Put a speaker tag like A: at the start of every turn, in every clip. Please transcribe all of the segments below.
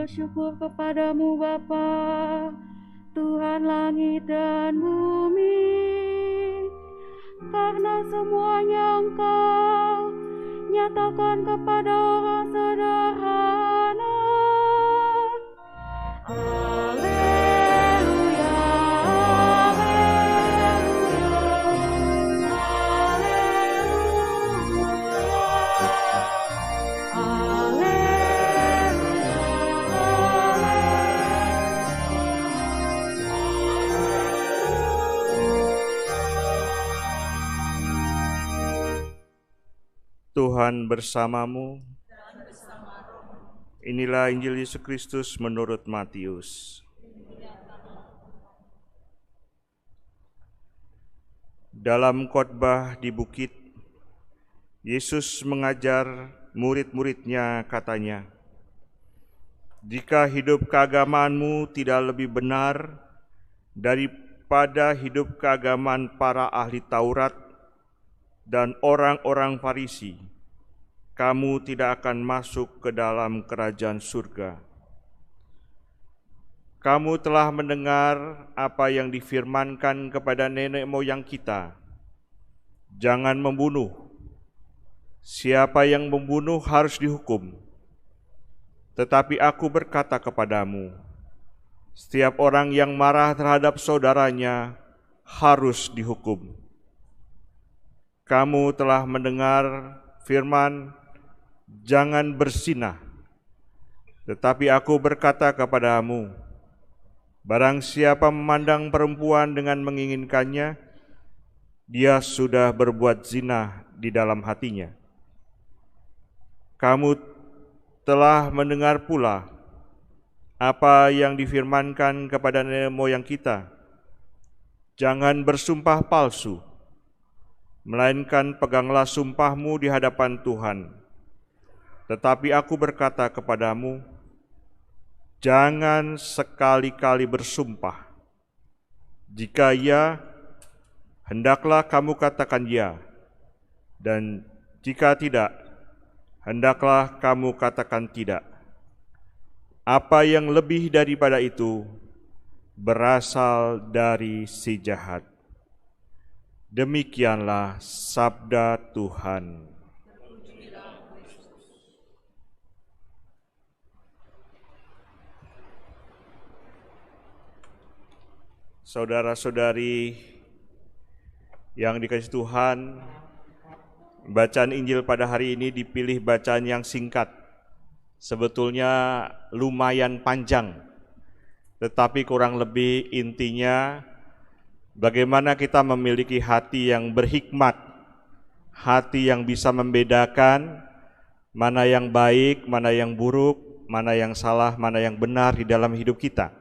A: bersyukur kepadamu Bapa, Tuhan langit dan bumi, karena semuanya Engkau nyatakan kepada orang sederhana. Haleluya, haleluya, haleluya,
B: Tuhan bersamamu. Inilah Injil Yesus Kristus menurut Matius. Dalam khotbah di bukit, Yesus mengajar murid-muridnya, katanya, "Jika hidup keagamaanmu tidak lebih benar daripada hidup keagamaan para ahli Taurat dan orang-orang Farisi, kamu tidak akan masuk ke dalam kerajaan surga. Kamu telah mendengar apa yang difirmankan kepada nenek moyang kita, jangan membunuh. Siapa yang membunuh harus dihukum. Tetapi aku berkata kepadamu, setiap orang yang marah terhadap saudaranya harus dihukum. Kamu telah mendengar firman, jangan berzinah. Tetapi aku berkata kepadamu, barang siapa memandang perempuan dengan menginginkannya, dia sudah berbuat zina di dalam hatinya. Kamu telah mendengar pula apa yang difirmankan kepada nenek moyang kita, jangan bersumpah palsu, melainkan peganglah sumpahmu di hadapan Tuhan. Tetapi aku berkata kepadamu, jangan sekali-kali bersumpah. Jika ya, hendaklah kamu katakan ya, dan jika tidak, hendaklah kamu katakan tidak. Apa yang lebih daripada itu berasal dari si jahat. Demikianlah sabda Tuhan. Saudara-saudari yang dikasihi Tuhan, bacaan Injil pada hari ini dipilih bacaan yang singkat. Sebetulnya lumayan panjang, tetapi kurang lebih intinya bagaimana kita memiliki hati yang berhikmat, hati yang bisa membedakan mana yang baik, mana yang buruk, mana yang salah, mana yang benar di dalam hidup kita.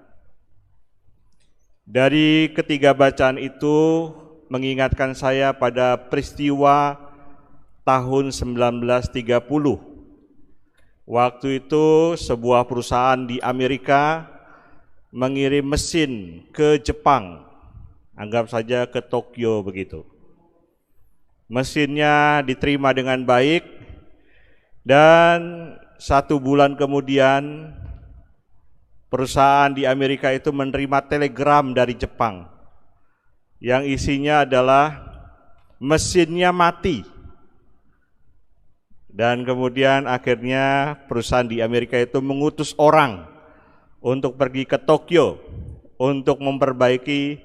B: Dari ketiga bacaan itu mengingatkan saya pada peristiwa tahun 1930. Waktu itu sebuah perusahaan di Amerika mengirim mesin ke Jepang, anggap saja ke Tokyo begitu. Mesinnya diterima dengan baik dan 1 bulan kemudian perusahaan di Amerika itu menerima telegram dari Jepang yang isinya adalah mesinnya mati. Dan kemudian akhirnya perusahaan di Amerika itu mengutus orang untuk pergi ke Tokyo untuk memperbaiki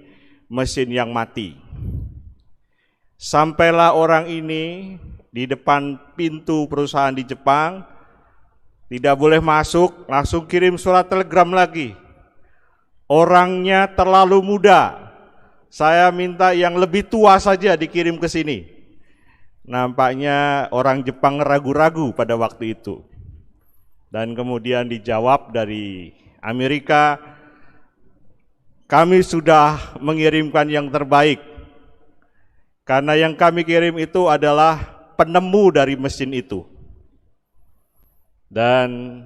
B: mesin yang mati. Sampailah orang ini di depan pintu perusahaan di Jepang, tidak boleh masuk, langsung kirim surat telegram lagi. Orangnya terlalu muda, saya minta yang lebih tua saja dikirim ke sini. Nampaknya orang Jepang ragu-ragu pada waktu itu. Dan kemudian dijawab dari Amerika, kami sudah mengirimkan yang terbaik. Karena yang kami kirim itu adalah penemu dari mesin itu. Dan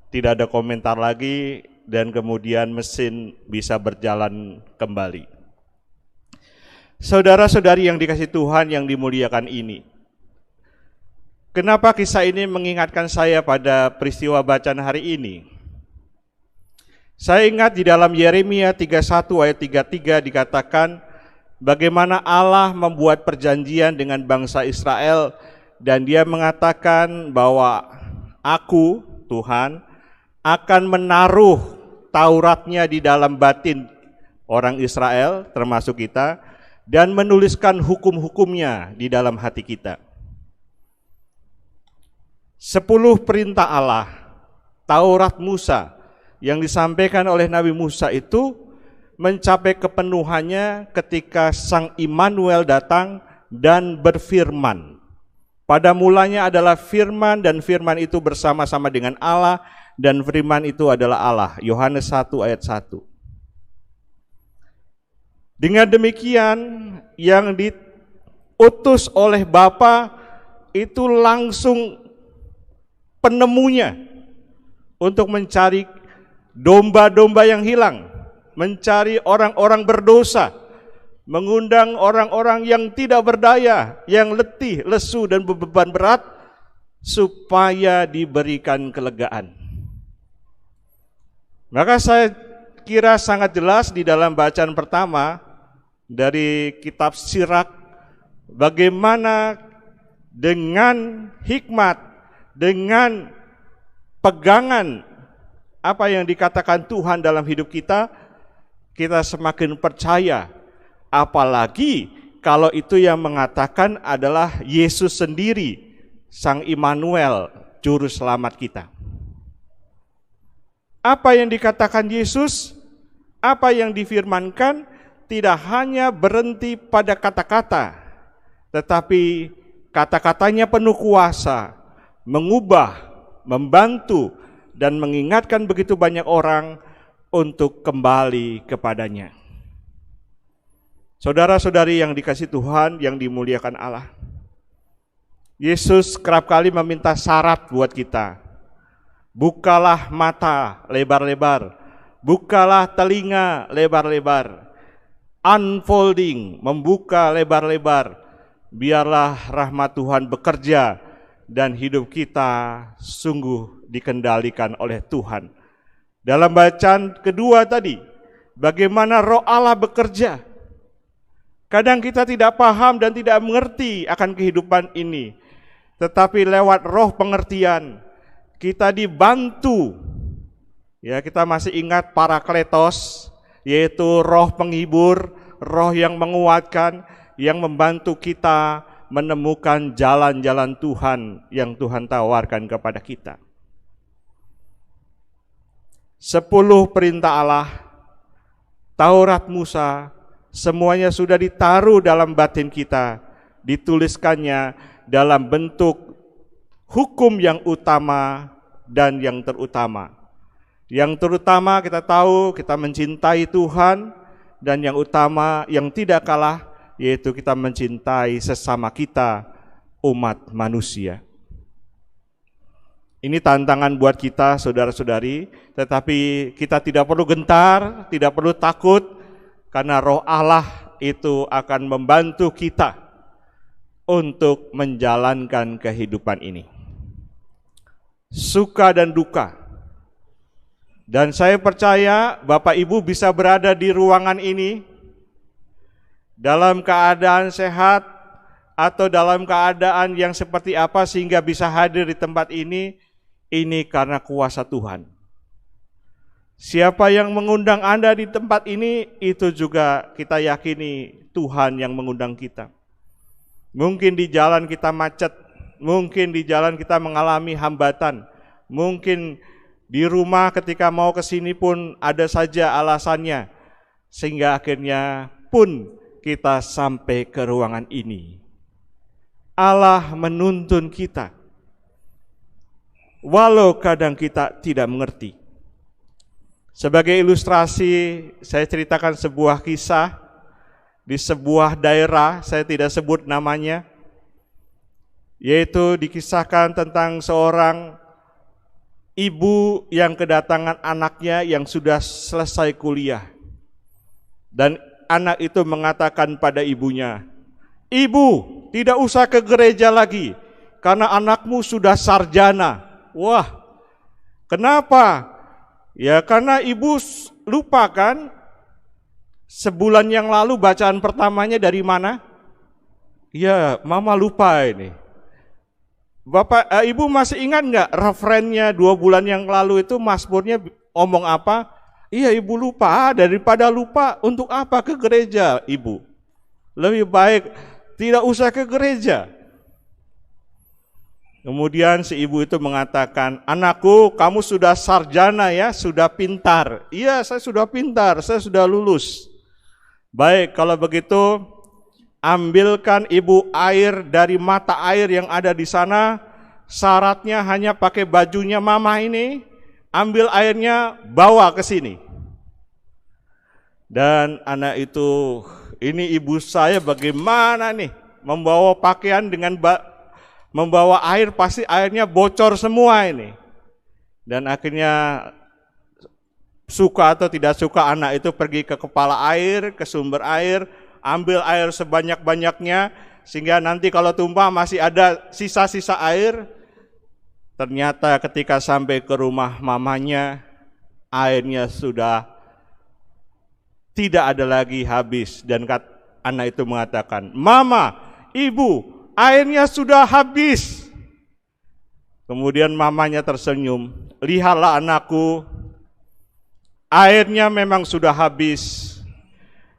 B: tidak ada komentar lagi, dan kemudian mesin bisa berjalan kembali. Saudara-saudari yang dikasihi Tuhan yang dimuliakan ini, kenapa kisah ini mengingatkan saya pada peristiwa bacaan hari ini? Saya ingat di dalam Yeremia 31 ayat 33 dikatakan bagaimana Allah membuat perjanjian dengan bangsa Israel dan Dia mengatakan bahwa Aku, Tuhan, akan menaruh Tauratnya di dalam batin orang Israel, termasuk kita, dan menuliskan hukum-hukumnya di dalam hati kita. 10 perintah Allah, Taurat Musa, yang disampaikan oleh Nabi Musa itu mencapai kepenuhannya ketika Sang Immanuel datang dan berfirman. Pada mulanya adalah firman dan firman itu bersama-sama dengan Allah dan firman itu adalah Allah. Yohanes 1 ayat 1. Dengan demikian yang diutus oleh Bapa itu langsung penemunya untuk mencari domba-domba yang hilang, mencari orang-orang berdosa, mengundang orang-orang yang tidak berdaya, yang letih, lesu dan beban berat, supaya diberikan kelegaan. Maka saya kira sangat jelas di dalam bacaan pertama dari kitab Sirak, bagaimana dengan hikmat, dengan pegangan apa yang dikatakan Tuhan dalam hidup kita, kita semakin percaya. Apalagi kalau itu yang mengatakan adalah Yesus sendiri, Sang Immanuel, Juru Selamat kita. Apa yang dikatakan Yesus, apa yang difirmankan, tidak hanya berhenti pada kata-kata, tetapi kata-katanya penuh kuasa, mengubah, membantu, dan mengingatkan begitu banyak orang untuk kembali kepadanya. Saudara-saudari yang dikasihi Tuhan, yang dimuliakan Allah, Yesus kerap kali meminta syarat buat kita. Bukalah mata lebar-lebar, bukalah telinga lebar-lebar, unfolding, membuka lebar-lebar, biarlah rahmat Tuhan bekerja dan hidup kita sungguh dikendalikan oleh Tuhan. Dalam bacaan kedua tadi, bagaimana Roh Allah bekerja. Kadang kita tidak paham dan tidak mengerti akan kehidupan ini, tetapi lewat roh pengertian, kita dibantu. Ya, kita masih ingat Parakletos, yaitu roh penghibur, roh yang menguatkan, yang membantu kita menemukan jalan-jalan Tuhan yang Tuhan tawarkan kepada kita. 10 perintah Allah, Taurat Musa, semuanya sudah ditaruh dalam batin kita, dituliskannya dalam bentuk hukum yang utama dan yang terutama. Yang terutama kita tahu kita mencintai Tuhan, dan yang utama yang tidak kalah yaitu kita mencintai sesama kita, umat manusia. Ini tantangan buat kita, saudara-saudari, tetapi kita tidak perlu gentar, tidak perlu takut, karena Roh Allah itu akan membantu kita untuk menjalankan kehidupan ini. Suka dan duka. Dan saya percaya Bapak Ibu bisa berada di ruangan ini dalam keadaan sehat atau dalam keadaan yang seperti apa sehingga bisa hadir di tempat ini karena kuasa Tuhan. Siapa yang mengundang Anda di tempat ini, itu juga kita yakini Tuhan yang mengundang kita. Mungkin di jalan kita macet, mungkin di jalan kita mengalami hambatan, mungkin di rumah ketika mau ke sini pun ada saja alasannya, sehingga akhirnya pun kita sampai ke ruangan ini. Allah menuntun kita, walau kadang kita tidak mengerti. Sebagai ilustrasi, saya ceritakan sebuah kisah di sebuah daerah, saya tidak sebut namanya, yaitu dikisahkan tentang seorang ibu yang kedatangan anaknya yang sudah selesai kuliah. Dan anak itu mengatakan pada ibunya, "Ibu, tidak usah ke gereja lagi, karena anakmu sudah sarjana." Wah, kenapa? Ya karena ibu lupa kan, sebulan yang lalu bacaan pertamanya dari mana? Ya, mama lupa ini. Ibu masih ingat nggak referennya 2 bulan yang lalu itu Mazmurnya omong apa? Iya, ibu lupa. Daripada lupa, untuk apa ke gereja, ibu? Lebih baik tidak usah ke gereja. Kemudian si ibu itu mengatakan, anakku, kamu sudah sarjana ya, sudah pintar. Iya, saya sudah pintar, saya sudah lulus. Baik, kalau begitu ambilkan ibu air dari mata air yang ada di sana. Syaratnya hanya pakai bajunya mama ini, ambil airnya, bawa ke sini. Dan anak itu, ini ibu saya bagaimana nih, membawa pakaian dengan membawa air, pasti airnya bocor semua ini. Dan akhirnya suka atau tidak suka anak itu pergi ke kepala air, ke sumber air, ambil air sebanyak-banyaknya, sehingga nanti kalau tumpah masih ada sisa-sisa air. Ternyata ketika sampai ke rumah mamanya, airnya sudah tidak ada lagi, habis. Dan anak itu mengatakan, mama, ibu, airnya sudah habis. Kemudian mamanya tersenyum, lihatlah anakku, airnya memang sudah habis,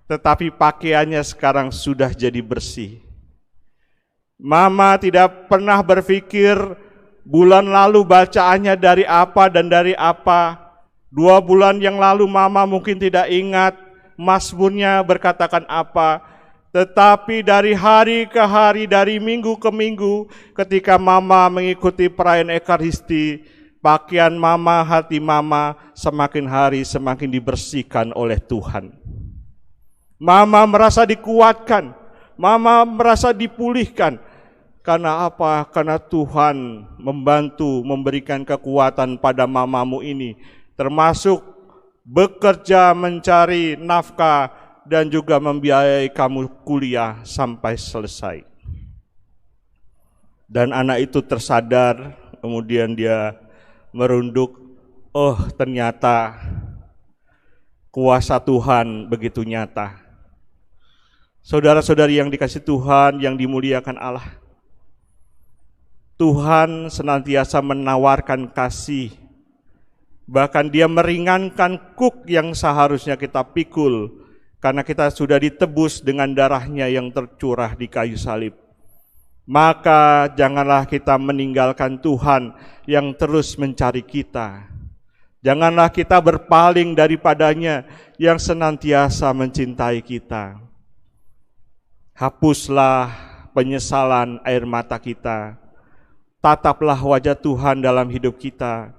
B: tetapi pakaiannya sekarang sudah jadi bersih. Mama tidak pernah berpikir bulan lalu bacaannya dari apa dan dari apa. 2 bulan yang lalu mama mungkin tidak ingat Mazmurnya berkatakan apa. Tetapi dari hari ke hari, dari minggu ke minggu, ketika mama mengikuti perayaan Ekaristi, pakaian mama, hati mama semakin hari semakin dibersihkan oleh Tuhan. Mama merasa dikuatkan, mama merasa dipulihkan. Karena apa? Karena Tuhan membantu, memberikan kekuatan pada mamamu ini, termasuk bekerja mencari nafkah dan juga membiayai kamu kuliah sampai selesai. Dan anak itu tersadar, kemudian dia merunduk, oh ternyata kuasa Tuhan begitu nyata. Saudara-saudari yang dikasih Tuhan, yang dimuliakan Allah, Tuhan senantiasa menawarkan kasih. Bahkan dia meringankan kuk yang seharusnya kita pikul, karena kita sudah ditebus dengan darahnya yang tercurah di kayu salib. Maka janganlah kita meninggalkan Tuhan yang terus mencari kita. Janganlah kita berpaling daripadanya yang senantiasa mencintai kita. Hapuslah penyesalan air mata kita. Tataplah wajah Tuhan dalam hidup kita,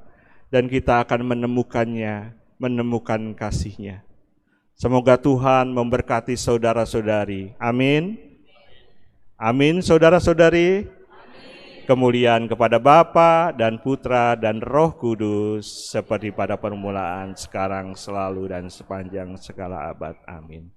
B: dan kita akan menemukannya, menemukan kasih-Nya. Semoga Tuhan memberkati saudara-saudari. Amin. Amin, saudara-saudari. Kemuliaan kepada Bapa dan Putra dan Roh Kudus, seperti pada permulaan, sekarang, selalu, dan sepanjang segala abad. Amin.